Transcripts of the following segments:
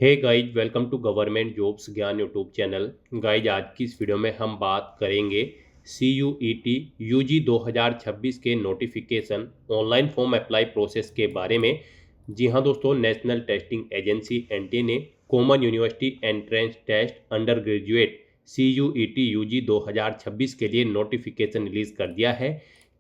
Hey guys, welcome to government jobs Gyan YouTube channel. Guys, आज की इस वीडियो में हम बात करेंगे CUET UG 2026 के notification online form apply process के बारे में। जी हाँ दोस्तों, नेशनल टेस्टिंग एजेंसी NTA ने common university entrance test undergraduate CUET UG 2026 के लिए नोटिफिकेशन रिलीज कर दिया है।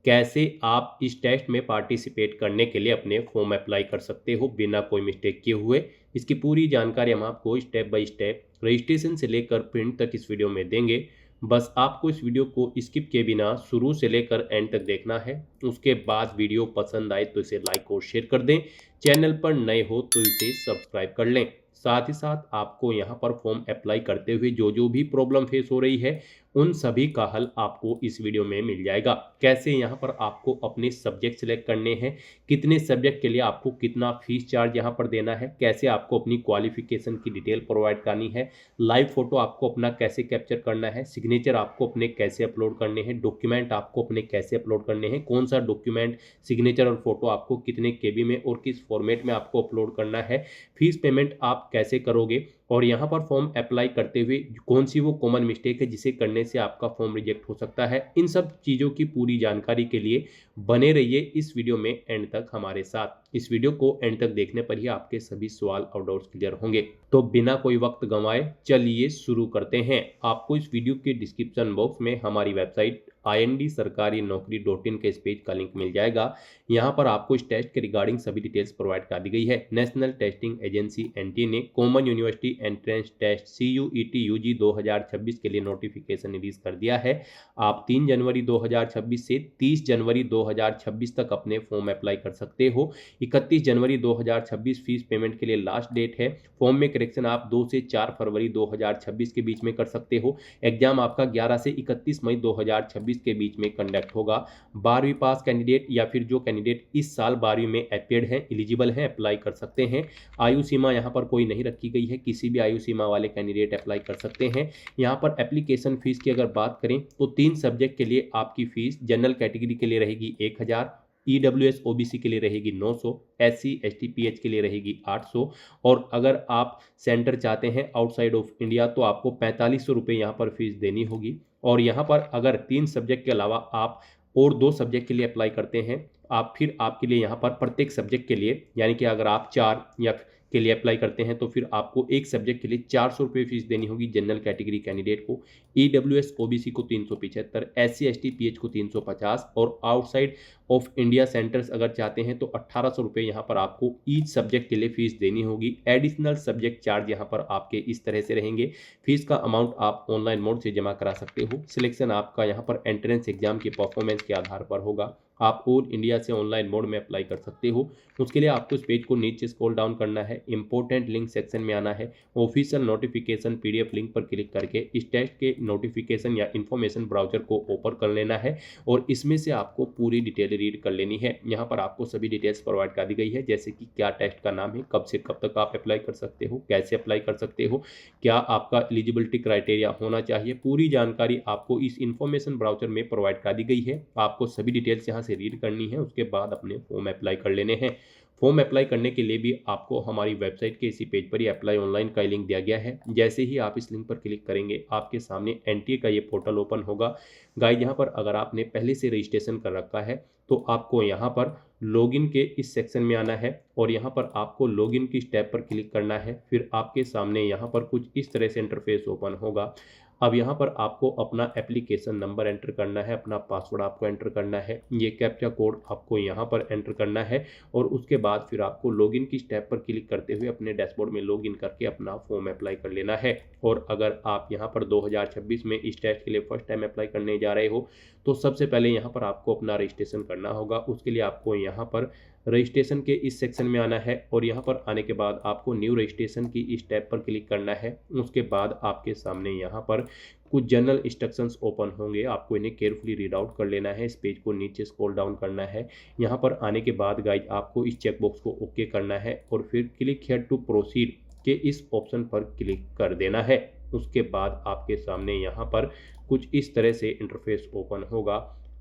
कैसे आप इस टेस्ट में पार्टिसिपेट करने के लिए अपने फॉर्म अप्लाई कर सकते हो बिना कोई मिस्टेक किए हुए, इसकी पूरी जानकारी हम आपको स्टेप बाय स्टेप रजिस्ट्रेशन से लेकर प्रिंट तक इस वीडियो में देंगे। बस आपको इस वीडियो को स्किप किए बिना शुरू से लेकर एंड तक देखना है। उसके बाद वीडियो पसंद आए तो इसे लाइक और शेयर कर दें। चैनल पर नए हो तो इसे सब्सक्राइब कर लें। साथ ही साथ आपको यहाँ पर फॉर्म अप्लाई करते हुए जो जो भी प्रॉब्लम फेस हो रही है, उन सभी का हल आपको इस वीडियो में मिल जाएगा। कैसे यहाँ पर आपको अपने सब्जेक्ट सिलेक्ट करने हैं, कितने सब्जेक्ट के लिए आपको कितना फीस चार्ज यहाँ पर देना है, कैसे आपको अपनी क्वालिफिकेशन की डिटेल प्रोवाइड करनी है, लाइव फोटो आपको अपना कैसे कैप्चर करना है, सिग्नेचर आपको अपने कैसे अपलोड करने हैं, डॉक्यूमेंट आपको अपने कैसे अपलोड करने हैं, कौन सा डॉक्यूमेंट, सिग्नेचर और फोटो आपको कितने केबी में और किस फॉर्मेट में आपको अपलोड करना है, फीस पेमेंट आप कैसे करोगे, और यहाँ पर फॉर्म अप्लाई करते हुए कौन सी वो कॉमन मिस्टेक है जिसे करने से आपका फॉर्म रिजेक्ट हो सकता है। इन सब चीज़ों की पूरी जानकारी के लिए बने रहिए इस वीडियो में एंड तक हमारे साथ। इस वीडियो को एंड तक देखने पर ही आपके सभी सवाल और डाउट्स क्लियर होंगे। तो बिना कोई वक्त गंवाए चलिए शुरू करते हैं। आपको इस वीडियो के डिस्क्रिप्शन बॉक्स में हमारी वेबसाइट IND-sarkari-naukri.in के इस पेज का लिंक मिल जाएगा। यहाँ पर आपको इस टेस्ट के रिगार्डिंग सभी डिटेल्स प्रोवाइड कर दी गई है। नेशनल टेस्टिंग एजेंसी NTA ने common university entrance test CUET UG 2026 के लिए नोटिफिकेशन रिलीज कर दिया है। आप 3 जनवरी 2026 से 30 जनवरी 2026 तक अपने फॉर्म अप्लाई कर सकते हो। 31 जनवरी 2026 फीस पेमेंट के लिए लास्ट डेट है। फॉर्म में करेक्शन आप 2 से 4 फरवरी 2026 के बीच में कर सकते हो। एग्जाम आपका 11 से 31 मई 2026 के बीच में कंडक्ट होगा। 12वीं पास कैंडिडेट या फिर जो कैंडिडेट इस साल 12वीं में अपेयर्ड हैं, एलिजिबल हैं, अप्लाई कर सकते हैं। आयु सीमा यहाँ पर कोई नहीं रखी गई है, किसी भी आयु सीमा वाले कैंडिडेट अप्लाई कर सकते हैं। यहाँ पर एप्लीकेशन फीस की अगर बात करें तो 3 सब्जेक्ट के लिए आपकी फीस जनरल कैटेगरी के लिए रहेगी 1000, EWS OBC के लिए रहेगी 900, SC ST PH के लिए रहेगी 800, और अगर आप सेंटर चाहते हैं आउटसाइड ऑफ इंडिया तो आपको 4500 रुपये यहाँ पर फीस देनी होगी। और यहाँ पर अगर 3 सब्जेक्ट के अलावा आप और 2 सब्जेक्ट के लिए अप्लाई करते हैं, आप फिर आपके लिए यहाँ पर प्रत्येक सब्जेक्ट के लिए, यानी कि अगर आप 4 या के लिए अप्लाई करते हैं तो फिर आपको एक सब्जेक्ट के लिए 400 रुपये फीस देनी होगी जनरल कैटेगरी कैंडिडेट को। EWS OBC को 375, SC ST PH को 350, और आउटसाइड ऑफ इंडिया सेंटर्स अगर चाहते हैं तो 1800 रुपये यहाँ पर आपको ईच सब्जेक्ट के लिए फीस देनी होगी। एडिशनल सब्जेक्ट चार्ज यहाँ पर आपके इस तरह से रहेंगे। फीस का अमाउंट आप ऑनलाइन मोड से जमा करा सकते हो। सिलेक्शन आपका यहाँ पर एंट्रेंस एग्जाम के परफॉर्मेंस के आधार पर होगा। आप ऑल इंडिया से ऑनलाइन मोड में अप्लाई कर सकते हो। उसके लिए आपको इस पेज को नीचे स्क्रॉल डाउन करना है, इंपॉर्टेंट लिंक सेक्शन में आना है, ऑफिशियल नोटिफिकेशन PDF लिंक पर क्लिक करके इस टेस्ट के नोटिफिकेशन या इन्फॉर्मेशन ब्राउजर को ओपन कर लेना है और इसमें से आपको पूरी डिटेल रीड कर लेनी है। यहाँ पर आपको सभी डिटेल्स प्रोवाइड कर दी गई है, जैसे कि क्या टेस्ट का नाम है, कब से कब तक आप अप्लाई कर सकते हो, कैसे अप्लाई कर सकते हो, क्या आपका एलिजिबिलिटी क्राइटेरिया होना चाहिए। पूरी जानकारी आपको इस इन्फॉर्मेशन ब्राउजर में प्रोवाइड कर दी गई है। आपको सभी डिटेल्स यहाँ से रीड करनी है, उसके बाद अपने फॉर्म अप्लाई कर लेने हैं। फॉर्म अप्लाई करने के लिए भी आपको हमारी वेबसाइट के इसी पेज पर ही अप्लाई ऑनलाइन का लिंक दिया गया है। जैसे ही आप इस लिंक पर क्लिक करेंगे आपके सामने NTA का ये पोर्टल ओपन होगा। गाइस, यहाँ पर अगर आपने पहले से रजिस्ट्रेशन कर रखा है तो आपको यहाँ पर लॉगिन के इस सेक्शन में आना है और यहाँ पर आपको लॉगिन की स्टेप पर क्लिक करना है। फिर आपके सामने यहाँ पर कुछ इस तरह से इंटरफेस ओपन होगा। अब यहाँ पर आपको अपना एप्लीकेशन नंबर एंटर करना है, अपना पासवर्ड आपको एंटर करना है, ये कैप्चा कोड आपको यहाँ पर एंटर करना है, और उसके बाद फिर आपको लॉगिन की स्टेप पर क्लिक करते हुए अपने डैशबोर्ड में लॉगिन करके अपना फॉर्म अप्लाई कर लेना है। और अगर आप यहाँ पर 2026 में इस टेस्ट के लिए फर्स्ट टाइम अप्लाई करने जा रहे हो तो सबसे पहले यहाँ पर आपको अपना रजिस्ट्रेशन करना होगा। उसके लिए आपको यहाँ पर रजिस्ट्रेशन के इस सेक्शन में आना है और यहाँ पर आने के बाद आपको न्यू रजिस्ट्रेशन की इस टैब पर क्लिक करना है। उसके बाद आपके सामने यहाँ पर कुछ जनरल इंस्ट्रक्शंस ओपन होंगे, आपको इन्हें केयरफुली रीड आउट कर लेना है। इस पेज को नीचे स्क्रॉल डाउन करना है। यहाँ पर आने के बाद गाइज आपको इस चेकबॉक्स को ओके करना है और फिर क्लिक हियर टू प्रोसीड के इस ऑप्शन पर क्लिक कर देना है। उसके बाद आपके सामने यहाँ पर कुछ इस तरह से इंटरफेस ओपन होगा।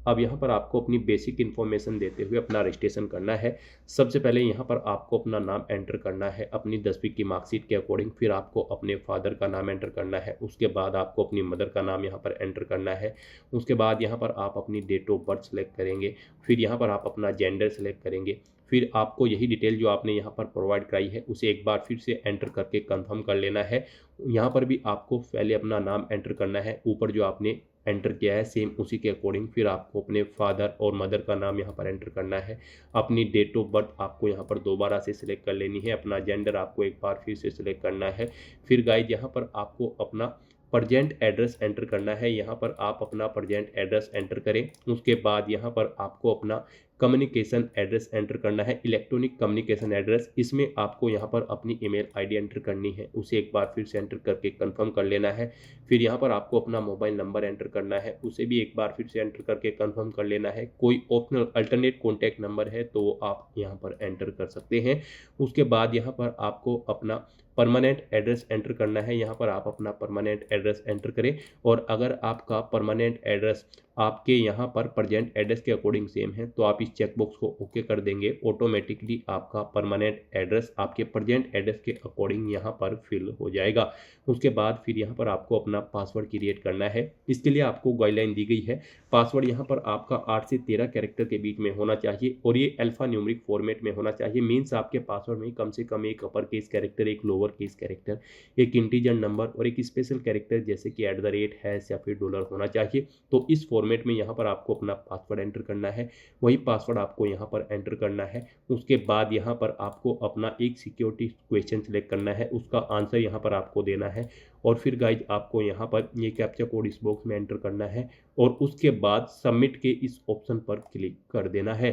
अब यहाँ पर आपको अपनी बेसिक इन्फॉर्मेशन देते हुए अपना रजिस्ट्रेशन करना है। सबसे पहले यहाँ पर आपको अपना नाम एंटर करना है अपनी 10वीं की मार्कशीट के अकॉर्डिंग, फिर आपको अपने फादर का नाम एंटर करना है, उसके बाद आपको अपनी मदर का नाम यहाँ पर एंटर करना है, उसके बाद यहाँ पर आप अपनी डेट ऑफ बर्थ सेलेक्ट करेंगे, फिर यहाँ पर आप अपना जेंडर सेलेक्ट करेंगे, फिर आपको यही डिटेल जो आपने यहाँ पर प्रोवाइड कराई है उसे एक बार फिर से एंटर करके कंफर्म कर लेना है। यहाँ पर भी आपको पहले अपना नाम एंटर करना है, ऊपर जो आपने एंटर किया है सेम उसी के अकॉर्डिंग, फिर आपको अपने फादर और मदर का नाम यहाँ पर एंटर करना है, अपनी डेट ऑफ बर्थ आपको यहाँ पर दोबारा से सिलेक्ट कर लेनी है, अपना जेंडर आपको एक बार फिर से सिलेक्ट करना है। फिर गाइज यहाँ पर आपको अपना प्रजेंट एड्रेस एंटर करना है, यहाँ पर आप अपना प्रजेंट एड्रेस एंटर करें, उसके बाद यहाँ पर आपको अपना कम्युनिकेशन एड्रेस एंटर करना है, इलेक्ट्रॉनिक कम्युनिकेशन एड्रेस। इसमें आपको यहाँ पर अपनी ईमेल आईडी एंटर करनी है, उसे एक बार फिर से एंटर करके कंफर्म कर लेना है। फिर यहाँ पर आपको अपना मोबाइल नंबर एंटर करना है, उसे भी एक बार फिर से एंटर करके कंफर्म कर लेना है। कोई ऑप्शनल अल्टरनेट कॉन्टैक्ट नंबर है तो आप यहाँ पर एंटर कर सकते हैं। उसके बाद यहाँ पर आपको अपना परमानेंट एड्रेस एंटर करना है, यहाँ पर आप अपना परमानेंट एड्रेस एंटर करें, और अगर आपका परमानेंट एड्रेस आपके यहाँ पर प्रेजेंट एड्रेस के अकॉर्डिंग सेम है तो आप इस चेकबॉक्स को ओके कर देंगे, ऑटोमेटिकली आपका परमानेंट एड्रेस आपके प्रेजेंट एड्रेस के अकॉर्डिंग यहाँ पर फिल हो जाएगा। उसके बाद फिर यहाँ पर आपको अपना पासवर्ड क्रिएट करना है। इसके लिए आपको गाइडलाइन दी गई है, पासवर्ड यहाँ पर आपका 8 से 13 कैरेक्टर के बीच में होना चाहिए और ये अल्फा न्यूमेरिक फॉर्मेट में होना चाहिए। मीन्स आपके पासवर्ड में कम से कम एक अपर केस कैरेक्टर, एक लोअर केस कैरेक्टर, एक इंटीजर नंबर और एक स्पेशल कैरेक्टर जैसे कि @ हैश या फिर डॉलर होना चाहिए। तो इस फॉर्मेट में यहाँ पर आपको अपना पासवर्ड एंटर करना है, वही पासवर्ड आपको यहाँ पर एंटर करना है। उसके बाद यहाँ पर आपको अपना एक सिक्योरिटी क्वेश्चन सिलेक्ट करना है, उसका आंसर यहाँ पर आपको देना है, और फिर गाइज आपको यहाँ पर ये कैप्चा कोड इस बॉक्स में एंटर करना है और उसके बाद सबमिट के इस ऑप्शन पर क्लिक कर देना है।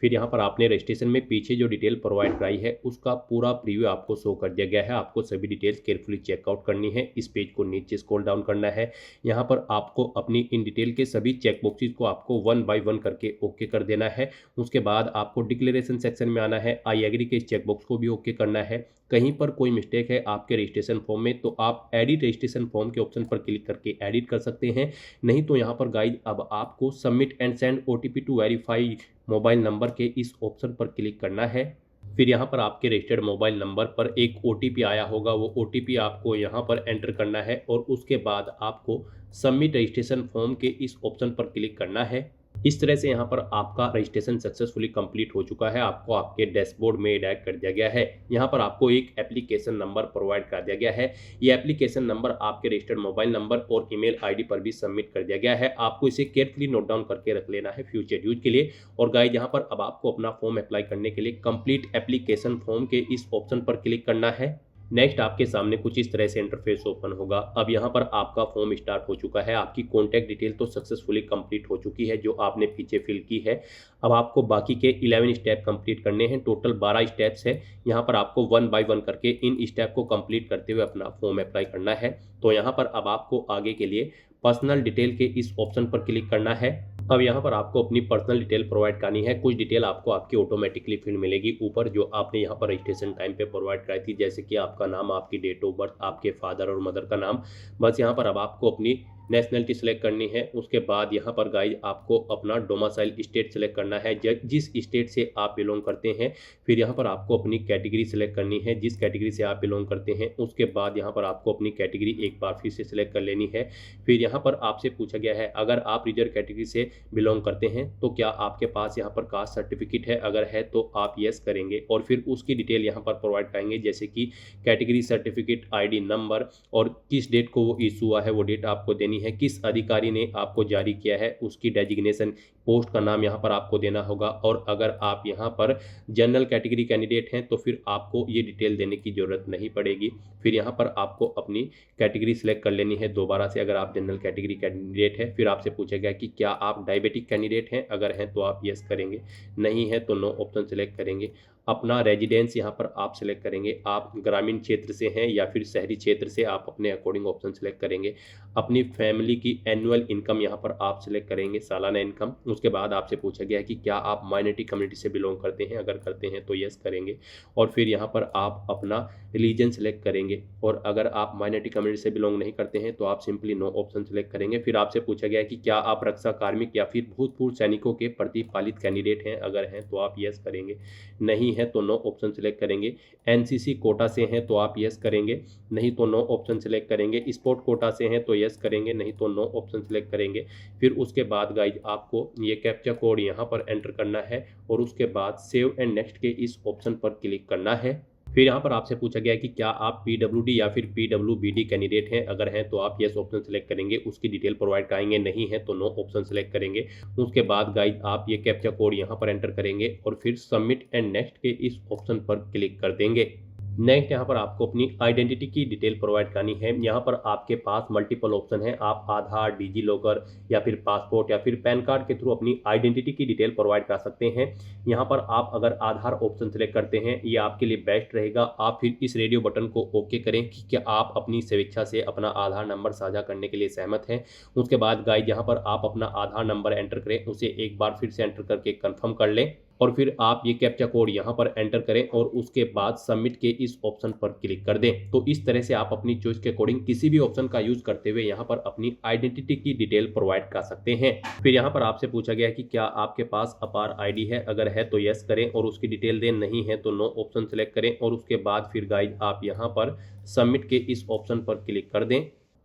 फिर यहाँ पर आपने रजिस्ट्रेशन में पीछे जो डिटेल प्रोवाइड कराई है उसका पूरा प्रीव्यू आपको शो कर दिया गया है। आपको सभी डिटेल्स केयरफुली चेकआउट करनी है, इस पेज को नीचे स्क्रॉल डाउन करना है, यहाँ पर आपको अपनी इन डिटेल के सभी चेक बॉक्सेस को आपको 1 बाय 1 करके ओके कर देना है। उसके बाद आपको डिक्लेरेशन सेक्शन में आना है, आई एग्री के इस चेक बॉक्स को भी ओके करना है। कहीं पर कोई मिस्टेक है आपके रजिस्ट्रेशन फॉर्म में तो आप एडिट रजिस्ट्रेशन फॉर्म के ऑप्शन पर क्लिक करके एडिट कर सकते हैं, नहीं तो यहाँ पर गाइड अब आपको submit and send OTP to verify mobile number के इस ऑप्शन पर क्लिक करना है। फिर यहाँ पर आपके रजिस्टर्ड मोबाइल नंबर पर एक OTP आया होगा, वो OTP आपको यहाँ पर एंटर करना है और उसके बाद आपको सबमिट रजिस्ट्रेशन फॉर्म के इस ऑप्शन पर क्लिक करना है। इस तरह से यहाँ पर आपका रजिस्ट्रेशन सक्सेसफुली कंप्लीट हो चुका है, आपको आपके डैशबोर्ड में डायरेक्ट कर दिया गया है। यहाँ पर आपको एक एप्लीकेशन नंबर प्रोवाइड कर दिया गया है, ये एप्लीकेशन नंबर आपके रजिस्टर्ड मोबाइल नंबर और ईमेल आईडी पर भी सबमिट कर दिया गया है। आपको इसे केयरफुली नोट डाउन करके रख लेना है फ्यूचर यूज के लिए। और गाइस यहाँ पर अब आपको अपना फॉर्म अप्लाई करने के लिए कंप्लीट एप्लीकेशन फॉर्म के इस ऑप्शन पर क्लिक करना है। नेक्स्ट आपके सामने कुछ इस तरह से इंटरफेस ओपन होगा। अब यहाँ पर आपका फॉर्म स्टार्ट हो चुका है, आपकी कॉन्टैक्ट डिटेल तो सक्सेसफुली कंप्लीट हो चुकी है जो आपने पीछे फिल की है। अब आपको बाकी के 11 स्टेप कंप्लीट करने हैं, टोटल 12 स्टेप्स है। यहाँ पर आपको 1 बाय 1 करके इन स्टेप को कंप्लीट करते हुए अपना फॉर्म अप्लाई करना है। तो यहाँ पर अब आपको आगे के लिए पर्सनल डिटेल के इस ऑप्शन पर क्लिक करना है। अब यहाँ पर आपको अपनी पर्सनल डिटेल प्रोवाइड करनी है, कुछ डिटेल आपको आपकी ऑटोमेटिकली फिल मिलेगी ऊपर जो आपने यहाँ पर रजिस्ट्रेशन टाइम पे प्रोवाइड कराई थी, जैसे कि आपका नाम, आपकी डेट ऑफ बर्थ, आपके फादर और मदर का नाम। बस यहाँ पर अब आपको अपनी नेशनलिटी सेलेक्ट करनी है। उसके बाद यहाँ पर गाइज आपको अपना डोमिसाइल स्टेट सेलेक्ट करना है, जिस स्टेट से आप बिलोंग करते हैं। फिर यहाँ पर आपको अपनी कैटेगरी सेलेक्ट करनी है, जिस कैटेगरी से आप बिलोंग करते हैं। उसके बाद यहाँ पर आपको अपनी कैटेगरी एक बार फिर से सिलेक्ट कर लेनी है। फिर यहाँ पर आपसे पूछा गया है अगर आप रिजर्व कैटेगरी से बिलोंग करते हैं तो क्या आपके पास यहाँ पर कास्ट सर्टिफिकेट है, अगर है तो आप येस करेंगे और फिर उसकी डिटेल यहाँ पर प्रोवाइड करेंगे, जैसे कि कैटेगरी सर्टिफिकेट, ID नंबर और किस डेट को वो इशू हुआ है वो डेट आपको देनी है, किस अधिकारी ने आपको जारी किया है उसकी डेजिग्नेशन, पोस्ट का नाम यहाँ पर आपको देना होगा। और अगर आप यहाँ पर जनरल कैटेगरी कैंडिडेट हैं तो फिर आपको ये डिटेल देने की ज़रूरत नहीं पड़ेगी। फिर यहाँ पर आपको अपनी कैटेगरी सिलेक्ट कर लेनी है दोबारा से, अगर आप जनरल कैटेगरी कैंडिडेट है। फिर आपसे पूछा गया कि क्या आप डायबिटिक कैंडिडेट हैं, अगर हैं तो आप येस करेंगे, नहीं है तो नो ऑप्शन सेलेक्ट करेंगे। अपना रेजिडेंस यहाँ पर आप सिलेक्ट करेंगे, आप ग्रामीण क्षेत्र से हैं या फिर शहरी क्षेत्र से, आप अपने अकॉर्डिंग ऑप्शन सिलेक्ट करेंगे। अपनी फैमिली की एनुअल इनकम यहाँ पर आप सिलेक्ट करेंगे, सालाना इनकम। उसके बाद आपसे पूछा गया है कि क्या आप माइनॉरिटी कम्युनिटी से बिलोंग करते हैं, अगर करते हैं तो यस करेंगे। और फिर यहाँ पर आप अपना रिलीजन सेलेक्ट करेंगे, और अगर आप माइनॉरिटी कम्युनिटी से बिलोंग नहीं करते हैं तो आप सिंपली नो ऑप्शन सेलेक्ट करेंगे। फिर आपसे पूछा गया है कि क्या आप रक्षा कार्मिक या फिर भूतपूर्व सैनिकों के प्रतिपालित कैंडिडेट हैं, अगर हैं तो आप यस करेंगे, नहीं है तो नो ऑप्शन सेलेक्ट करेंगे। एनसीसी कोटा से हैं तो आप यस करेंगे, नहीं तो नो ऑप्शन सेलेक्ट करेंगे। स्पोर्ट कोटा से हैं तो यस करेंगे, नहीं तो नो ऑप्शन सेलेक्ट करेंगे। फिर उसके बाद गाइज आपको ये कैप्चा कोड यहाँ पर एंटर करना है और उसके बाद सेव एंड नेक्स्ट के इस ऑप्शन पर क्लिक करना है। फिर यहाँ पर आपसे पूछा गया है कि क्या आप पीडब्ल्यूडी या फिर पीडब्ल्यूबीडी कैंडिडेट हैं, अगर हैं तो आप यस ऑप्शन सेलेक्ट करेंगे, उसकी डिटेल प्रोवाइड कराएंगे, नहीं है तो नो ऑप्शन सेलेक्ट करेंगे। उसके बाद गाइज आप ये कैप्चा कोड यहाँ पर एंटर करेंगे और फिर सबमिट एंड नेक्स्ट के इस ऑप्शन पर क्लिक कर देंगे। नेक्स्ट यहाँ पर आपको अपनी आइडेंटिटी की डिटेल प्रोवाइड करनी है। यहाँ पर आपके पास मल्टीपल ऑप्शन है, आप आधार, डिजी लॉकर या फिर पासपोर्ट या फिर पैन कार्ड के थ्रू अपनी आइडेंटिटी की डिटेल प्रोवाइड कर सकते हैं। यहाँ पर आप अगर आधार ऑप्शन सेलेक्ट करते हैं, ये आपके लिए बेस्ट रहेगा। आप फिर इस रेडियो बटन को ओके करें कि क्या आप अपनी स्वेच्छा से अपना आधार नंबर साझा करने के लिए सहमत हैं। उसके बाद गाइज यहाँ पर आप अपना आधार नंबर एंटर करें, उसे एक बार फिर से एंटर करके कन्फर्म कर लें और फिर आप ये कैप्चा कोड यहाँ पर एंटर करें और उसके बाद सबमिट के इस ऑप्शन पर क्लिक कर दें। तो इस तरह से आप अपनी चॉइस के अकॉर्डिंग किसी भी ऑप्शन का यूज करते हुए यहाँ पर अपनी आइडेंटिटी की डिटेल प्रोवाइड कर सकते हैं। फिर यहाँ पर आपसे पूछा गया है कि क्या आपके पास अपार आईडी है, अगर है तो यस करें और उसकी डिटेल दें, नहीं है तो नो ऑप्शन सेलेक्ट करें और उसके बाद फिर गाइड आप यहाँ पर सबमिट के इस ऑप्शन पर क्लिक कर दें।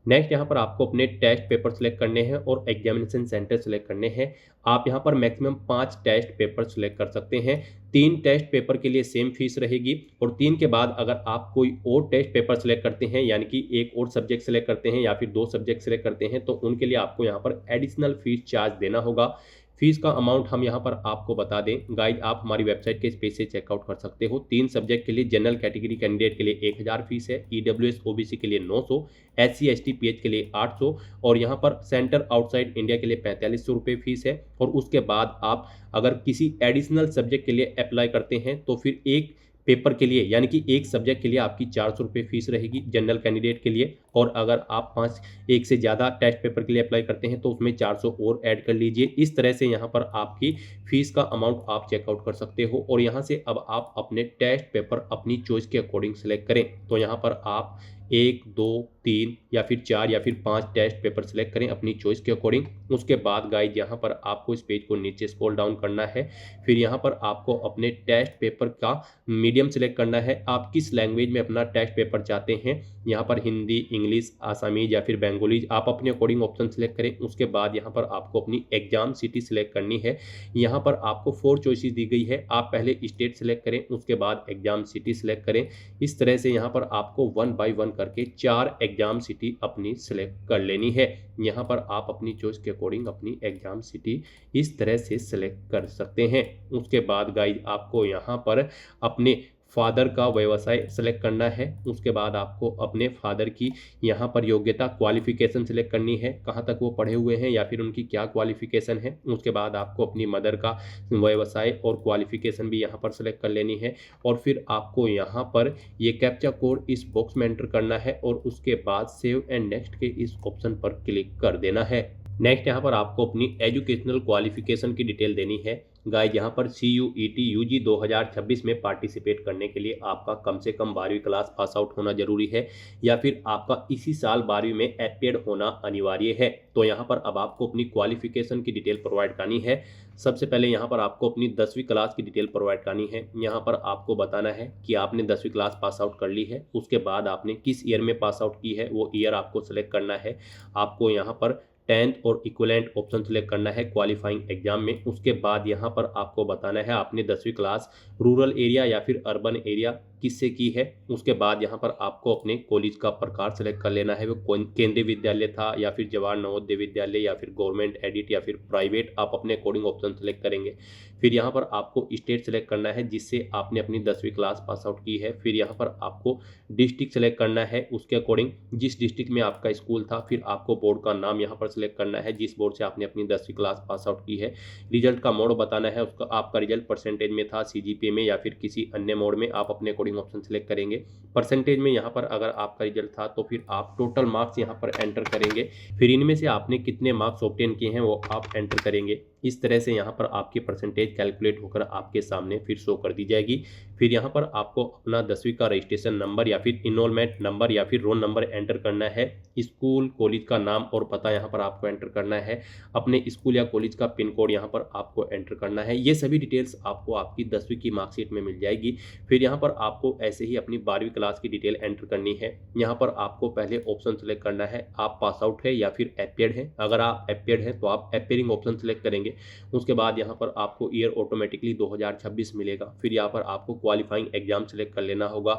नेक्स्ट यहाँ पर आपको अपने टेस्ट पेपर सेलेक्ट करने हैं और एग्जामिनेशन सेंटर सेलेक्ट करने हैं। आप यहाँ पर मैक्सिमम 5 टेस्ट पेपर सेलेक्ट कर सकते हैं। 3 टेस्ट पेपर के लिए सेम फीस रहेगी और 3 के बाद अगर आप कोई और टेस्ट पेपर सेलेक्ट करते हैं, यानी कि एक और सब्जेक्ट सेलेक्ट करते हैं या फिर 2 सब्जेक्ट सेलेक्ट करते हैं, तो उनके लिए आपको यहाँ पर एडिशनल फीस चार्ज देना होगा। फीस का अमाउंट हम यहाँ पर आपको बता दें, गाइड आप हमारी वेबसाइट के इस पेज से चेकआउट कर सकते हो। 3 सब्जेक्ट के लिए जनरल कैटेगरी कैंडिडेट के लिए 1000 फीस है, ईडब्ल्यूएस ओबीसी के लिए 900, एससी एसटी पीएच के लिए 800 और यहाँ पर सेंटर आउटसाइड इंडिया के लिए 4500 रुपये फीस है। और उसके बाद आप अगर किसी एडिशनल सब्जेक्ट के लिए अप्लाई करते हैं तो फिर एक पेपर के लिए यानी कि एक सब्जेक्ट के लिए आपकी 400 रुपये फीस रहेगी जनरल कैंडिडेट के लिए। और अगर आप 1 से ज़्यादा टेस्ट पेपर के लिए अप्लाई करते हैं तो उसमें 400 और ऐड कर लीजिए। इस तरह से यहाँ पर आपकी फीस का अमाउंट आप चेकआउट कर सकते हो और यहाँ से अब आप अपने टेस्ट पेपर अपनी चॉइस के अकॉर्डिंग सेलेक्ट करें। तो यहाँ पर आप 1, 2, 3 या फिर 4 या फिर 5 टेस्ट पेपर सेलेक्ट करें अपनी चॉइस के अकॉर्डिंग। उसके बाद गाइड यहाँ पर आपको इस पेज को नीचे स्क्रॉल डाउन करना है। फिर यहाँ पर आपको अपने टेस्ट पेपर का मीडियम सेलेक्ट करना है, आप किस लैंग्वेज में अपना टेस्ट पेपर चाहते हैं। यहाँ पर हिंदी, इंग्लिश, आसामीज या फिर बंगाली, आप अपने अकॉर्डिंग ऑप्शन सेलेक्ट करें। उसके बाद यहाँ पर आपको अपनी एग्जाम सिटी सेलेक्ट करनी है। यहाँ पर आपको 4 चॉइसेस दी गई है, आप पहले स्टेट सेलेक्ट करें, उसके बाद एग्जाम सिटी सेलेक्ट करें। इस तरह से यहाँ पर आपको 1 बाय 1 करके 4 एग्जाम सिटी अपनी सेलेक्ट कर लेनी है। यहाँ पर आप अपनी चॉइस के अकॉर्डिंग अपनी एग्जाम सिटी इस तरह से सेलेक्ट कर सकते हैं। उसके बाद गाइड आपको यहाँ पर अपने फादर का व्यवसाय सेलेक्ट करना है। उसके बाद आपको अपने फादर की यहाँ पर योग्यता क्वालिफिकेशन सेलेक्ट करनी है, कहाँ तक वो पढ़े हुए हैं या फिर उनकी क्या क्वालिफिकेशन है। उसके बाद आपको अपनी मदर का व्यवसाय और क्वालिफिकेशन भी यहाँ पर सेलेक्ट कर लेनी है और फिर आपको यहाँ पर ये कैप्चा कोड इस बॉक्स में एंटर करना है और उसके बाद सेव एंड नेक्स्ट के इस ऑप्शन पर क्लिक कर देना है। नेक्स्ट यहाँ पर आपको अपनी एजुकेशनल क्वालिफिकेशन की डिटेल देनी है। गाइज यहाँ पर CUET UG 2026 में पार्टिसिपेट करने के लिए आपका कम से कम 12वीं क्लास पास आउट होना जरूरी है या फिर आपका इसी साल 12वीं में अपीयर्ड होना अनिवार्य है। तो यहाँ पर अब आपको अपनी क्वालिफिकेशन की डिटेल प्रोवाइड करनी है। सबसे पहले यहाँ पर आपको अपनी 10वीं क्लास की डिटेल प्रोवाइड करनी है। यहाँ पर आपको बताना है कि आपने 10वीं क्लास पास आउट कर ली है, उसके बाद आपने किस ईयर में पास आउट की है वो ईयर आपको सेलेक्ट करना है। आपको यहाँ पर 10th और इक्विवेलेंट ऑप्शन सेलेक्ट करना है क्वालिफाइंग एग्जाम में। उसके बाद यहाँ पर आपको बताना है आपने 10वीं क्लास रूरल एरिया या फिर अर्बन एरिया किससे की है। उसके बाद यहाँ पर आपको अपने कॉलेज का प्रकार सेलेक्ट कर लेना है, वो केंद्रीय विद्यालय था या फिर जवाहर नवोदय विद्यालय या फिर गवर्नमेंट एडिट या फिर प्राइवेट, आप अपने अकॉर्डिंग ऑप्शन सेलेक्ट करेंगे। फिर यहाँ पर आपको स्टेट सेलेक्ट करना है जिससे आपने अपनी 10वीं क्लास पास आउट की है। फिर यहाँ पर आपको डिस्ट्रिक्ट सेलेक्ट करना है उसके अकॉर्डिंग, जिस डिस्ट्रिक्ट में आपका स्कूल था। फिर आपको बोर्ड का नाम यहाँ पर सेलेक्ट करना है जिस बोर्ड से आपने अपनी 10वीं क्लास पास आउट की है। रिजल्ट का मोड बताना है, उसका आपका रिजल्ट परसेंटेज में था, सीजीपीए में या फिर किसी अन्य मोड में, आप अपने अकॉर्डिंग ऑप्शन सेलेक्ट करेंगे। परसेंटेज में यहाँ पर अगर आपका रिजल्ट था तो फिर आप टोटल मार्क्स यहाँ पर एंटर करेंगे। फिर इनमें से आपने कितने मार्क्स ऑब्टेन किए हैं वो आप एंटर करेंगे। इस तरह से यहाँ पर आपकी परसेंटेज कैलकुलेट होकर आपके सामने फिर शो कर दी जाएगी। फिर यहाँ पर आपको अपना 10वीं का रजिस्ट्रेशन नंबर या फिर इनरोलमेंट नंबर या फिर रोल नंबर एंटर करना है। स्कूल कॉलेज का नाम और पता यहाँ पर आपको एंटर करना है। अपने स्कूल या कॉलेज का पिन कोड यहाँ पर आपको एंटर करना है। ये सभी डिटेल्स आपको आपकी 10वीं की मार्कशीट में मिल जाएगी। फिर यहाँ पर आपको ऐसे ही अपनी 12वीं क्लास की डिटेल एंटर करनी है। यहाँ पर आपको पहले ऑप्शन सेलेक्ट करना है, आप पास आउट है या फिर अपियर्ड है। अगर आप अपियर्ड है तो आप अपियरिंग ऑप्शन सेलेक्ट करेंगे। उसके बाद यहाँ पर आपको ईयर ऑटोमेटिकली 2026 मिलेगा। फिर यहाँ पर आपको क्वालिफाइंग एग्जाम सेलेक्ट कर लेना होगा,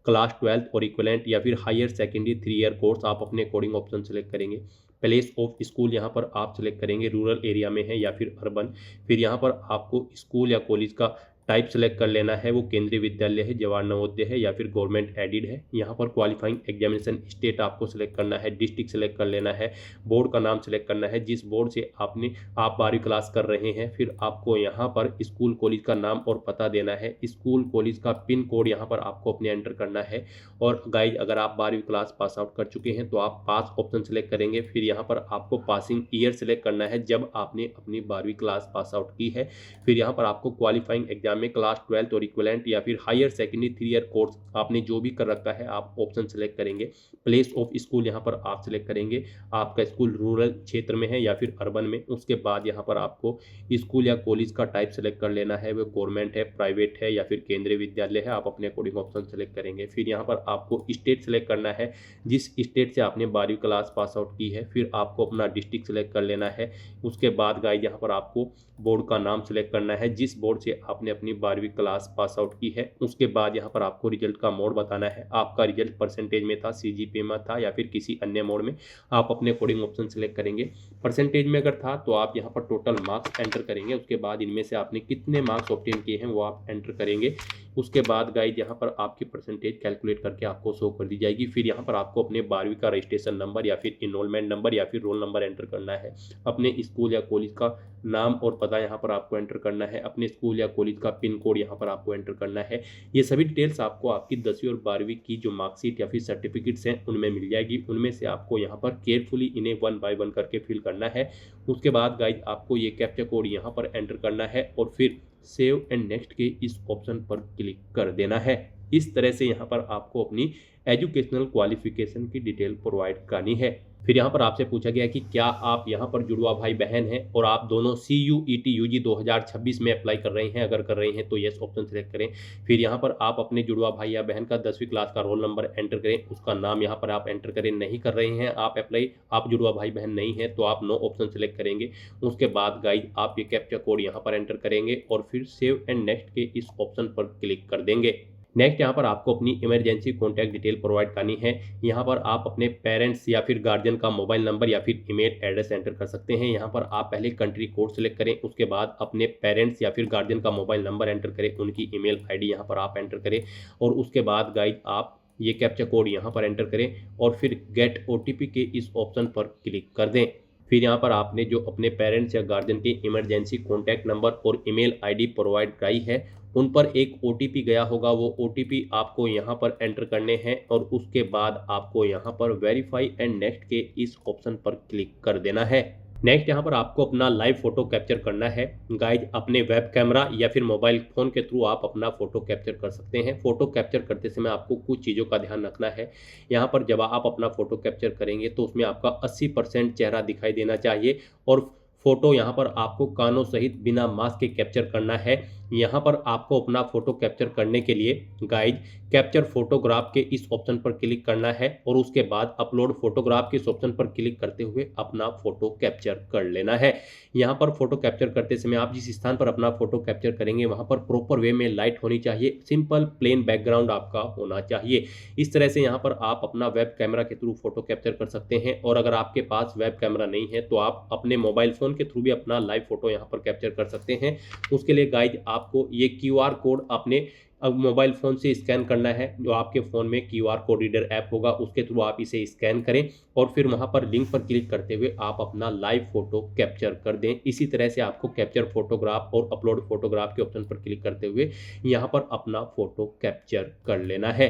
क्लास 12 और इक्विवेलेंट या फिर हायर सेकेंडरी 3 ईयर कोर्स, आप अपने अकॉर्डिंग ऑप्शन सेलेक्ट करेंगे। प्लेस ऑफ स्कूल यहाँ पर आप सेलेक्ट करेंगे, रूरल एरिया में है या फिर अर्बन। फिर यहाँ पर आपको स्कूल या कॉलेज का टाइप सेलेक्ट कर लेना है, वो केंद्रीय विद्यालय है, जवाहर नवोदय है या फिर गवर्नमेंट एडिड है। यहाँ पर क्वालिफाइंग एग्जामिनेशन स्टेट आपको सेलेक्ट करना है, डिस्ट्रिक्ट सेलेक्ट कर लेना है, बोर्ड का नाम सेलेक्ट करना है जिस बोर्ड से आप 12वीं क्लास कर रहे हैं। फिर आपको यहाँ पर स्कूल कॉलेज का नाम और पता देना है, स्कूल कॉलेज का पिन कोड यहाँ पर आपको अपने एंटर करना है। और गाइज अगर आप 12वीं क्लास पास आउट कर चुके हैं तो आप पास ऑप्शन सेलेक्ट करेंगे। फिर यहाँ पर आपको पासिंग ईयर सेलेक्ट करना है जब आपने अपनी 12वीं क्लास पास आउट की है। फिर यहाँ पर आपको क्वालिफाइंग एग्जाम में क्लास 12 और इक्विवेलेंट या फिर हायर सेकेंडरी 3 ईयर कोर्स आपने जो भी कर रखा है आप ऑप्शन सेलेक्ट करेंगे। प्लेस ऑफ स्कूल यहाँ पर आप सेलेक्ट करेंगे, आपका स्कूल रूरल क्षेत्र में है या फिर अर्बन में। उसके बाद यहाँ पर आपको स्कूल या कॉलेज का टाइप सेलेक्ट कर लेना है, वो गवर्नमेंट है, प्राइवेट है या फिर केंद्रीय विद्यालय है, आप अपने अकॉर्डिंग ऑप्शन सेलेक्ट करेंगे। फिर यहाँ पर आपको स्टेट सेलेक्ट करना है, जिस स्टेट से आपने 12वीं क्लास पास आउट की है। फिर आपको अपना डिस्ट्रिक्ट सेलेक्ट कर लेना है। उसके बाद गाइस यहाँ पर आपको बोर्ड का नाम सेलेक्ट करना है, जिस बोर्ड से आपने अपनी 12वीं क्लास पास आउट की है। उसके बाद यहाँ पर आपको रिजल्ट का मोड बताना है, आपका रिजल्ट परसेंटेज में था, सीजीपीए में था या फिर किसी अन्य मोड में, आप अपने अकॉर्डिंग ऑप्शन सेलेक्ट करेंगे। परसेंटेज में अगर था तो आप यहाँ पर टोटल मार्क्स एंटर करेंगे। उसके बाद इनमें से आपने कितने मार्क्स ऑब्टेन किए हैं वो आप एंटर करेंगे। उसके बाद गाइज यहाँ पर आपकी परसेंटेज कैलकुलेट करके आपको शो कर दी जाएगी। फिर यहाँ पर आपको अपने 12वीं का रजिस्ट्रेशन नंबर या फिर इनरोलमेंट नंबर या फिर रोल नंबर एंटर करना है। अपने स्कूल या कॉलेज का नाम और पता यहाँ पर आपको एंटर करना है, अपने स्कूल या कॉलेज का पिन कोड यहाँ पर आपको एंटर करना है। ये सभी डिटेल्स आपको आपकी 10वीं और 12वीं की जो मार्कशीट या फिर सर्टिफिकेट्स हैं उनमें मिल जाएगी। उनमें से आपको यहाँ पर केयरफुली इन्हें 1 बाय 1 करके फिल करना है। उसके बाद गाइज आपको ये कैप्चा कोड यहाँ पर एंटर करना है और फिर सेव एंड नेक्स्ट के इस ऑप्शन पर क्लिक कर देना है। इस तरह से यहाँ पर आपको अपनी एजुकेशनल क्वालिफिकेशन की डिटेल प्रोवाइड करनी है। फिर यहाँ पर आपसे पूछा गया कि क्या आप यहाँ पर जुड़वा भाई बहन हैं और आप दोनों CUET UG 2026 में अप्लाई कर रहे हैं। अगर कर रहे हैं तो यस ऑप्शन सेलेक्ट करें। फिर यहाँ पर आप अपने जुड़वा भाई या बहन का 10वीं क्लास का रोल नंबर एंटर करें, उसका नाम यहाँ पर आप एंटर करें। नहीं कर रहे हैं आप अप्लाई, आप जुड़वा भाई बहन नहीं है तो आप नो ऑप्शन सेलेक्ट करेंगे। उसके बाद गाइज आप ये कैप्चा कोड यहाँ पर एंटर करेंगे और फिर सेव एंड नेक्स्ट के इस ऑप्शन पर क्लिक कर देंगे। नेक्स्ट यहाँ पर आपको अपनी इमरजेंसी कॉन्टैक्ट डिटेल प्रोवाइड करनी है। यहाँ पर आप अपने पेरेंट्स या फिर गार्जियन का मोबाइल नंबर या फिर ईमेल एड्रेस एंटर कर सकते हैं। यहाँ पर आप पहले कंट्री कोड सेलेक्ट करें, उसके बाद अपने पेरेंट्स या फिर गार्जियन का मोबाइल नंबर एंटर करें, उनकी ईमेल आईडी यहाँ पर आप एंटर करें और उसके बाद गाइड आप ये कैप्चा कोड यहाँ पर एंटर करें और फिर गेट OTP के इस ऑप्शन पर क्लिक कर दें। फिर यहाँ पर आपने जो अपने पेरेंट्स या गार्जियन के इमरजेंसी कॉन्टैक्ट नंबर और ईमेल आईडी प्रोवाइड कराई है उन पर एक OTP गया होगा, वो OTP आपको यहाँ पर एंटर करने हैं और उसके बाद आपको यहाँ पर वेरीफाई एंड नेक्स्ट के इस ऑप्शन पर क्लिक कर देना है। नेक्स्ट यहाँ पर आपको अपना लाइव फोटो कैप्चर करना है। गाइज अपने वेब कैमरा या फिर मोबाइल फ़ोन के थ्रू आप अपना फ़ोटो कैप्चर कर सकते हैं। फ़ोटो कैप्चर करते समय आपको कुछ चीज़ों का ध्यान रखना है। यहाँ पर जब आप अपना फ़ोटो कैप्चर करेंगे तो उसमें आपका 80% चेहरा दिखाई देना चाहिए और फोटो यहाँ पर आपको कानों सहित बिना मास्क के कैप्चर करना है। यहाँ पर आपको अपना फोटो कैप्चर करने के लिए गाइज कैप्चर फोटोग्राफ के इस ऑप्शन पर क्लिक करना है और उसके बाद अपलोड फोटोग्राफ के इस ऑप्शन पर क्लिक करते हुए अपना फोटो कैप्चर कर लेना है। यहाँ पर फोटो कैप्चर करते समय आप जिस स्थान पर अपना फोटो कैप्चर करेंगे वहाँ पर प्रॉपर वे में लाइट होनी चाहिए, सिंपल प्लेन बैकग्राउंड आपका होना चाहिए। इस तरह से यहाँ पर आप अपना वेब कैमरा के थ्रू फोटो कैप्चर कर सकते हैं और अगर आपके पास वेब कैमरा नहीं है तो आप अपने मोबाइल फ़ोन के थ्रू भी अपना लाइव फोटो यहाँ पर कैप्चर कर सकते हैं। उसके लिए गाइज आपको ये QR कोड अपने अब मोबाइल फ़ोन से स्कैन करना है। जो आपके फ़ोन में QR कोड रीडर ऐप होगा उसके थ्रू आप इसे स्कैन करें और फिर वहां पर लिंक पर क्लिक करते हुए आप अपना लाइव फोटो कैप्चर कर दें। इसी तरह से आपको कैप्चर फोटोग्राफ और अपलोड फोटोग्राफ के ऑप्शन पर क्लिक करते हुए यहाँ पर अपना फोटो कैप्चर कर लेना है।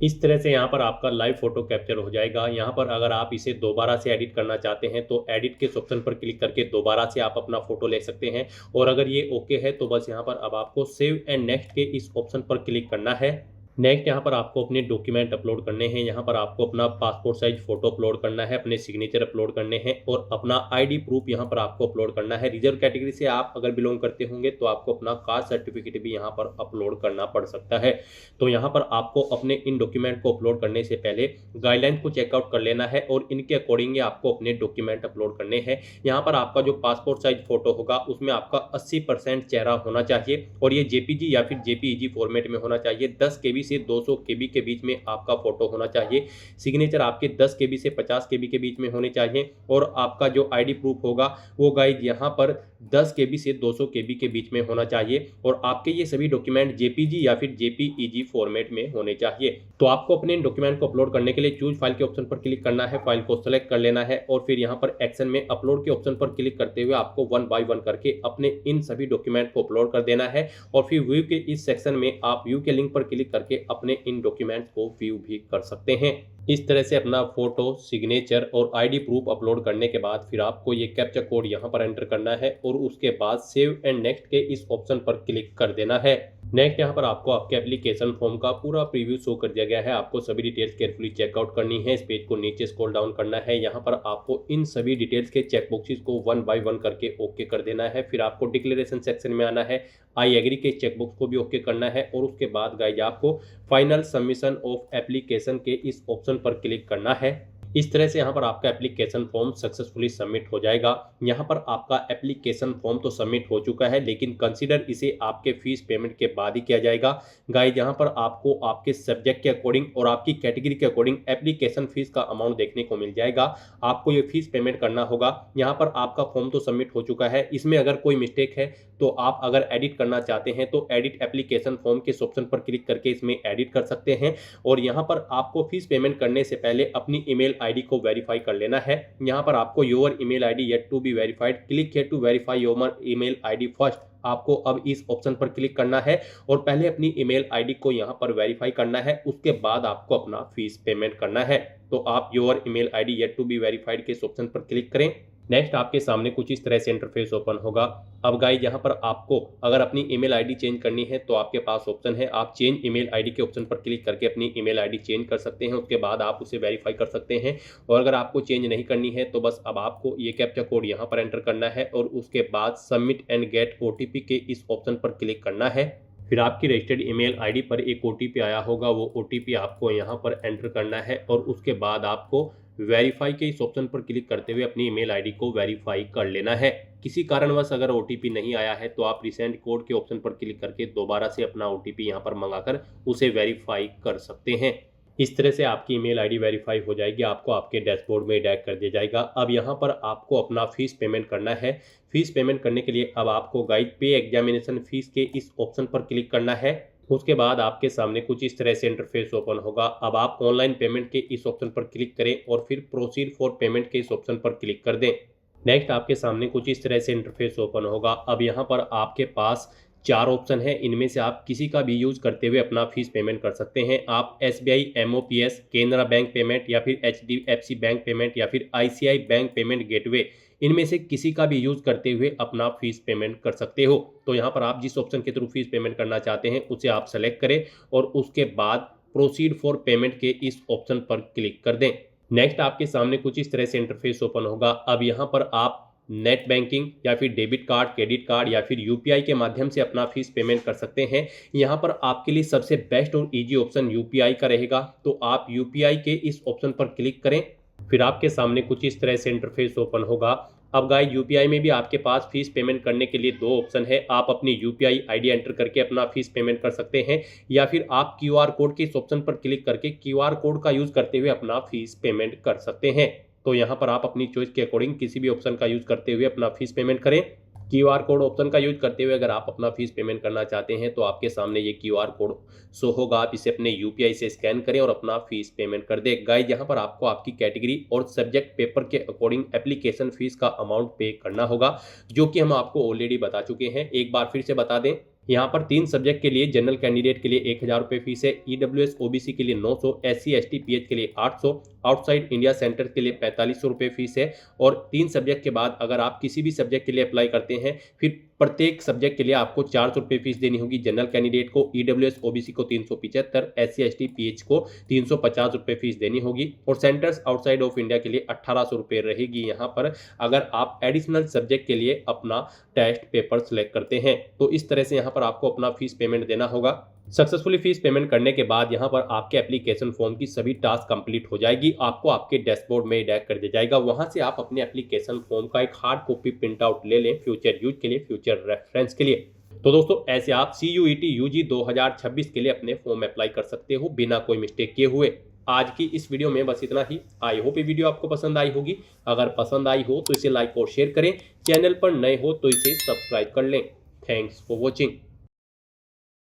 इस तरह से यहाँ पर आपका लाइव फोटो कैप्चर हो जाएगा। यहाँ पर अगर आप इसे दोबारा से एडिट करना चाहते हैं तो एडिट के ऑप्शन पर क्लिक करके दोबारा से आप अपना फोटो ले सकते हैं और अगर ये ओके है तो बस यहाँ पर अब आपको सेव एंड नेक्स्ट के इस ऑप्शन पर क्लिक करना है। नेक्स्ट यहाँ पर आपको अपने डॉक्यूमेंट अपलोड करने हैं। यहाँ पर आपको अपना पासपोर्ट साइज फोटो अपलोड करना है, अपने सिग्नेचर अपलोड करने हैं और अपना आईडी प्रूफ यहाँ पर आपको अपलोड करना है। रिजर्व कैटेगरी से आप अगर बिलोंग करते होंगे तो आपको अपना कास्ट सर्टिफिकेट भी यहाँ पर अपलोड करना पड़ सकता है। तो यहाँ पर आपको अपने इन डॉक्यूमेंट को अपलोड करने से पहले गाइडलाइन को चेकआउट कर लेना है और इनके अकॉर्डिंग आपको अपने डॉक्यूमेंट अपलोड करने हैं। यहाँ पर आपका जो पासपोर्ट साइज फोटो होगा उसमें आपका 80% चेहरा होना चाहिए और ये JPG या फिर JPEG फॉर्मेट में होना चाहिए। 10 KB से 200 KB के बीच में आपका फोटो होना चाहिए। सिग्नेचर आपके 10 KB से 50 KB के बीच में होने चाहिए और आपका जो आईडी प्रूफ होगा वो गाइज यहाँ पर 10 KB से 200 KB के बीच में होना चाहिए और आपके ये सभी डॉक्यूमेंट JPG या फिर JPEG फॉर्मेट में होने चाहिए। तो आपको अपने डॉक्यूमेंट को अपलोड करने के लिए चूज फाइल के ऑप्शन पर क्लिक करना है, फाइल को सेलेक्ट कर लेना है और फिर यहाँ पर एक्शन में अपलोड के ऑप्शन पर क्लिक करते हुए आपको 1 बाय 1 करके अपने इन सभी डॉक्यूमेंट को अपलोड कर देना है और फिर व्यू के इस सेक्शन में आप व्यू के लिंक पर क्लिक करके अपने इन डॉक्यूमेंट्स को व्यू भी कर सकते हैं। इस तरह से अपना फोटो, सिग्नेचर और आईडी प्रूफ अपलोड करने के बाद फिर आपको ये कैप्चा कोड यहाँ पर एंटर करना है और उसके बाद सेव एंड नेक्स्ट के इस ऑप्शन पर क्लिक कर देना है। नेक्स्ट यहाँ पर आपको आपके एप्लीकेशन फॉर्म का पूरा प्रीव्यू शो कर दिया गया है। आपको सभी डिटेल्स केयरफुली चेकआउट करनी है। इस पेज को नीचे स्क्रॉल डाउन करना है। यहाँ पर आपको इन सभी डिटेल्स के चेक बॉक्सेस को 1 बाय 1 करके ओके कर देना है। फिर आपको डिक्लेरेशन सेक्शन में आना है, आई एग्री के चेकबॉक्स को भी ओके करना है और उसके बाद गाइज आपको फाइनल सबमिशन ऑफ एप्लीकेशन के इस ऑप्शन पर क्लिक करना है। इस तरह से यहाँ पर आपका एप्लीकेशन फॉर्म सक्सेसफुली सबमिट हो जाएगा। यहाँ पर आपका एप्लीकेशन फॉर्म तो सबमिट हो चुका है लेकिन कंसीडर इसे आपके फीस पेमेंट के बाद ही किया जाएगा। गाइज यहाँ पर आपको आपके सब्जेक्ट के अकॉर्डिंग और आपकी कैटेगरी के अकॉर्डिंग एप्लीकेशन फीस का अमाउंट देखने को मिल जाएगा। आपको ये फीस पेमेंट करना होगा। यहाँ पर आपका फॉर्म तो सबमिट हो चुका है, इसमें अगर कोई मिस्टेक है तो आप अगर एडिट करना चाहते हैं तो एडिट एप्लीकेशन फॉर्म के ऑप्शन पर क्लिक करके इसमें एडिट कर सकते हैं। और यहाँ पर आपको फीस पेमेंट करने से पहले अपनी ईमेल आईडी को वेरीफाई कर लेना है। यहाँ पर आपको your email ID yet to be verified, click here to verify your email ID first. आपको अब इस ऑप्शन पर क्लिक करना है और पहले अपनी ईमेल आईडी को यहाँ पर वेरीफाई करना है, उसके बाद आपको अपना फीस पेमेंट करना है। तो आप your email ID yet to be verified के इस ऑप्शन पर क्लिक करें। नेक्स्ट आपके सामने कुछ इस तरह से इंटरफेस ओपन होगा। अब गाइज यहाँ पर आपको अगर अपनी ईमेल आईडी चेंज करनी है तो आपके पास ऑप्शन है, आप चेंज ईमेल आईडी के ऑप्शन पर क्लिक करके अपनी ईमेल आईडी चेंज कर सकते हैं। उसके बाद आप उसे वेरीफाई कर सकते हैं और अगर आपको चेंज नहीं करनी है तो बस अब आपको ये कैप्चा कोड यहाँ पर एंटर करना है और उसके बाद सबमिट एंड गेट OTP के इस ऑप्शन पर क्लिक करना है। फिर आपकी रजिस्टर्ड ईमेल आईडी पर एक OTP आया होगा, वो OTP आपको यहाँ पर एंटर करना है और उसके बाद आपको वेरीफाई के इस ऑप्शन पर क्लिक करते हुए अपनी ईमेल आईडी को वेरीफाई कर लेना है। किसी कारणवश अगर OTP नहीं आया है तो आप रिसेंट कोड के ऑप्शन पर क्लिक करके दोबारा से अपना OTP यहाँ पर मंगाकर उसे वेरीफाई कर सकते हैं। इस तरह से आपकी ईमेल आईडी वेरीफाई हो जाएगी, आपको आपके डैशबोर्ड में डायरेक्ट कर दिया जाएगा। अब यहाँ पर आपको अपना फीस पेमेंट करना है। फीस पेमेंट करने के लिए अब आपको गाइड पे एग्जामिनेशन फीस के इस ऑप्शन पर क्लिक करना है। उसके बाद आपके सामने कुछ इस तरह से इंटरफेस ओपन होगा। अब आप ऑनलाइन पेमेंट के इस ऑप्शन पर क्लिक करें और फिर प्रोसीड फॉर पेमेंट के इस ऑप्शन पर क्लिक कर दें। नेक्स्ट आपके सामने कुछ इस तरह से इंटरफेस ओपन होगा। अब यहाँ पर आपके पास 4 ऑप्शन है, इनमें से आप किसी का भी यूज करते हुए अपना फीस पेमेंट कर सकते हैं। आप SBI MOPS, Canara bank payment या फिर HDFC बैंक पेमेंट या फिर ICI बैंक पेमेंट गेटवे, इनमें से किसी का भी यूज करते हुए अपना फीस पेमेंट कर सकते हो। तो यहाँ पर आप जिस ऑप्शन के थ्रू फीस पेमेंट करना चाहते हैं उसे आप सेलेक्ट करें और उसके बाद प्रोसीड फॉर पेमेंट के इस ऑप्शन पर क्लिक कर दें। नेक्स्ट आपके सामने कुछ इस तरह से इंटरफेस ओपन होगा। अब यहाँ पर आप नेट बैंकिंग या फिर डेबिट कार्ड, क्रेडिट कार्ड या फिर यूपीआई के माध्यम से अपना फीस पेमेंट कर सकते हैं। यहाँ पर आपके लिए सबसे बेस्ट और इजी ऑप्शन यूपीआई का रहेगा, तो आप यूपीआई के इस ऑप्शन पर क्लिक करें। फिर आपके सामने कुछ इस तरह से इंटरफेस ओपन होगा। अब गाइस यूपीआई में भी आपके पास फीस पेमेंट करने के लिए दो ऑप्शन है। आप अपनी यूपीआई आईडी एंटर करके अपना फीस पेमेंट कर सकते हैं, या फिर आप क्यूआर कोड के इस ऑप्शन पर क्लिक करके क्यूआर कोड का यूज करते हुए अपना फीस पेमेंट कर सकते हैं। तो यहाँ पर आप अपनी चॉइस के अकॉर्डिंग किसी भी ऑप्शन का यूज करते हुए अपना फीस पेमेंट करें। क्यूआर कोड ऑप्शन का यूज करते हुए अगर आप अपना फीस पेमेंट करना चाहते हैं तो आपके सामने ये क्यूआर कोड शो होगा, आप इसे अपने यूपीआई से स्कैन करें और अपना फीस पेमेंट कर दें। गाइस यहाँ पर आपको आपकी कैटेगरी और सब्जेक्ट पेपर के अकॉर्डिंग एप्लीकेशन फीस का अमाउंट पे करना होगा, जो कि हम आपको ऑलरेडी बता चुके हैं। एक बार फिर से बता दें, यहाँ पर 3 सब्जेक्ट के लिए जनरल कैंडिडेट के लिए 1000 रुपये फीस है, ईडब्ल्यूएस ओबीसी के लिए 900, एससी एसटी पीएच के लिए 800, आउटसाइड इंडिया सेंटर के लिए 4500 रुपये फीस है। और 3 सब्जेक्ट के बाद अगर आप किसी भी सब्जेक्ट के लिए अप्लाई करते हैं, फिर प्रत्येक सब्जेक्ट के लिए आपको 400 रुपये फीस देनी होगी। जनरल कैंडिडेट को, ईडब्ल्यूएस ओबीसी को 375, एससी एसटी पीएच को 350 रुपये फीस देनी होगी। और सेंटर्स आउटसाइड ऑफ इंडिया के लिए 1800 रुपये रहेगी यहाँ पर, अगर आप एडिशनल सब्जेक्ट के लिए अपना टेस्ट पेपर सेलेक्ट करते हैं। तो इस तरह से यहाँ पर आपको अपना फीस पेमेंट देना होगा। सक्सेसफुली फीस पेमेंट करने के बाद यहाँ पर आपके एप्लीकेशन फॉर्म की सभी टास्क कंप्लीट हो जाएगी, आपको आपके डैशबोर्ड में डायरेक्ट कर दिया जाएगा। वहां से आप अपने एप्लीकेशन फॉर्म का एक हार्ड कॉपी प्रिंट आउट ले लें, फ्यूचर यूज के लिए, फ्यूचर रेफरेंस के लिए। तो दोस्तों ऐसे आप CUET UG 2026 के लिए अपने फॉर्म अप्लाई कर सकते हो बिना कोई मिस्टेक किए हुए। आज की इस वीडियो में बस इतना ही। आई होप ये वीडियो आपको पसंद आई होगी। अगर पसंद आई हो तो इसे लाइक और शेयर करें, चैनल पर नए हो तो इसे सब्सक्राइब कर लें। Thanks for watching.